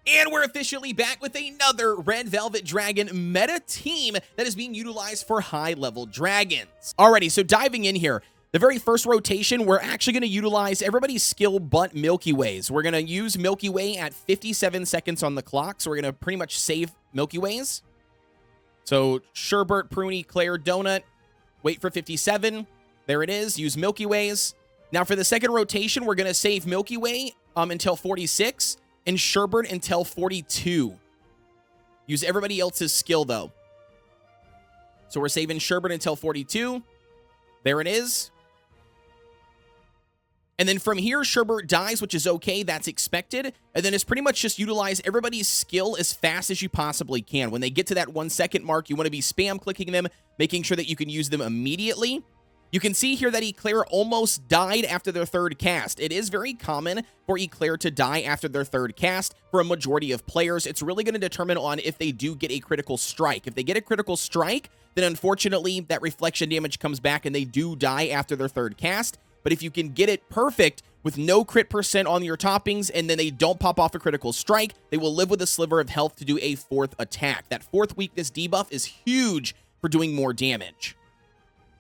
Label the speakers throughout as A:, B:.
A: And we're officially back with another Red Velvet Dragon meta team that is being utilized for high-level dragons. Alrighty, so diving in here, the very first rotation, we're actually going to utilize everybody's skill but Milky Ways. We're going to use Milky Way at 57 seconds on the clock, so we're going to pretty much save Milky Ways. So Sherbert, Pruny, Claire, Donut, wait for 57. There it is, use Milky Ways. Now for the second rotation, we're going to save Milky Way until 46. And Sherbert until 42. Use everybody else's skill, though. So we're saving Sherbert until 42. There it is. And then from here, Sherbert dies, which is okay. That's expected. And then it's pretty much just utilize everybody's skill as fast as you possibly can. When they get to that 1 second mark, you want to be spam clicking them, making sure that you can use them immediately. You can see here that Eclair almost died after their third cast. It is very common for Eclair to die after their third cast. For a majority of players, it's really going to determine on if they do get a critical strike. If they get a critical strike, then unfortunately that reflection damage comes back and they do die after their third cast. But if you can get it perfect with no crit percent on your toppings and then they don't pop off a critical strike, they will live with a sliver of health to do a fourth attack. That fourth weakness debuff is huge for doing more damage.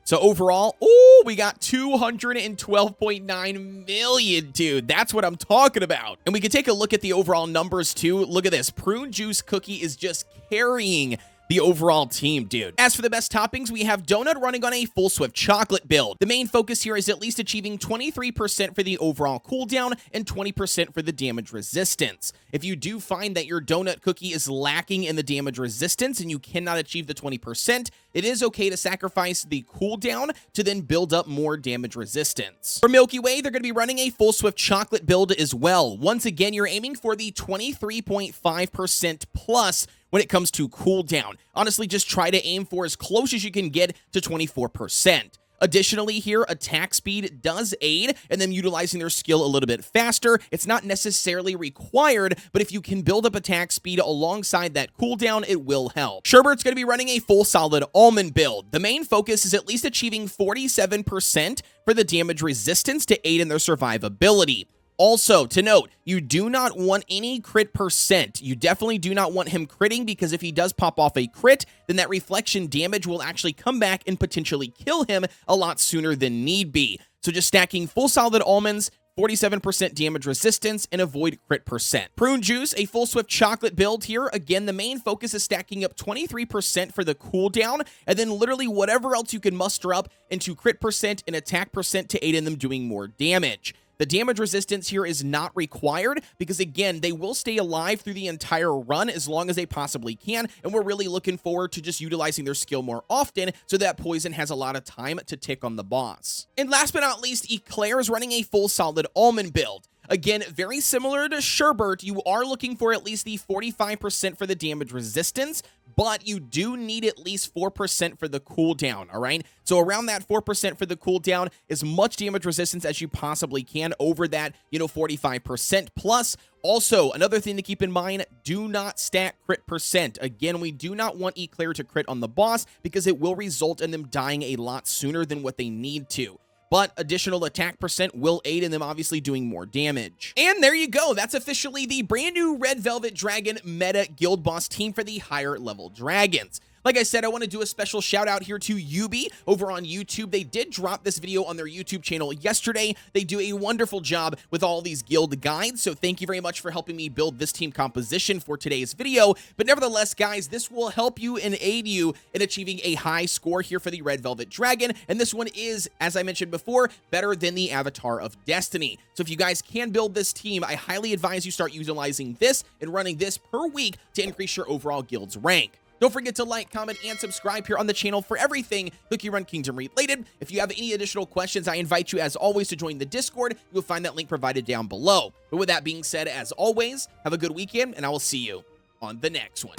A: So overall, oh, we got 212.9 million, dude. That's what I'm talking about. And we can take a look at the overall numbers too. Look at this. Prune Juice Cookie is just carrying the overall team, dude. As for the best toppings, we have Donut running on a full Swift chocolate build. The main focus here is at least achieving 23% for the overall cooldown and 20% for the damage resistance. If you do find that your Donut Cookie is lacking in the damage resistance and you cannot achieve the 20%, it is okay to sacrifice the cooldown to then build up more damage resistance. For Milky Way, they're going to be running a full Swift chocolate build as well. Once again, you're aiming for the 23.5% plus when it comes to cooldown. Honestly, just try to aim for as close as you can get to 24%. Additionally here, attack speed does aid in them utilizing their skill a little bit faster. It's not necessarily required, but if you can build up attack speed alongside that cooldown, it will help. Sherbert's going to be running a full solid almond build. The main focus is at least achieving 47% for the damage resistance to aid in their survivability. Also, to note, you do not want any crit percent. You definitely do not want him critting because if he does pop off a crit, then that reflection damage will actually come back and potentially kill him a lot sooner than need be. So just stacking full solid almonds, 47% damage resistance, and avoid crit percent. Prune Juice, a full Swift chocolate build here. Again, the main focus is stacking up 23% for the cooldown, and then literally whatever else you can muster up into crit percent and attack percent to aid in them doing more damage. The damage resistance here is not required because, again, they will stay alive through the entire run as long as they possibly can, and we're really looking forward to just utilizing their skill more often so that Poison has a lot of time to tick on the boss. And last but not least, Eclair is running a full solid almond build. Again, very similar to Sherbert, you are looking for at least the 45% for the damage resistance, but you do need at least 4% for the cooldown, all right? So around that 4% for the cooldown, as much damage resistance as you possibly can over that, 45% plus. Also, another thing to keep in mind, do not stack crit percent. Again, we do not want Eclair to crit on the boss because it will result in them dying a lot sooner than what they need to. But additional attack percent will aid in them obviously doing more damage. And there you go. That's officially the brand new Red Velvet Dragon meta guild boss team for the higher level dragons. Like I said, I want to do a special shout out here to Yubi over on YouTube. They did drop this video on their YouTube channel yesterday. They do a wonderful job with all these guild guides, so thank you very much for helping me build this team composition for today's video. But nevertheless, guys, this will help you and aid you in achieving a high score here for the Red Velvet Dragon, and this one is, as I mentioned before, better than the Avatar of Destiny. So if you guys can build this team, I highly advise you start utilizing this and running this per week to increase your overall guild's rank. Don't forget to like, comment, and subscribe here on the channel for everything Cookie Run Kingdom related. If you have any additional questions, I invite you, as always, to join the Discord. You'll find that link provided down below. But with that being said, as always, have a good weekend, and I will see you on the next one.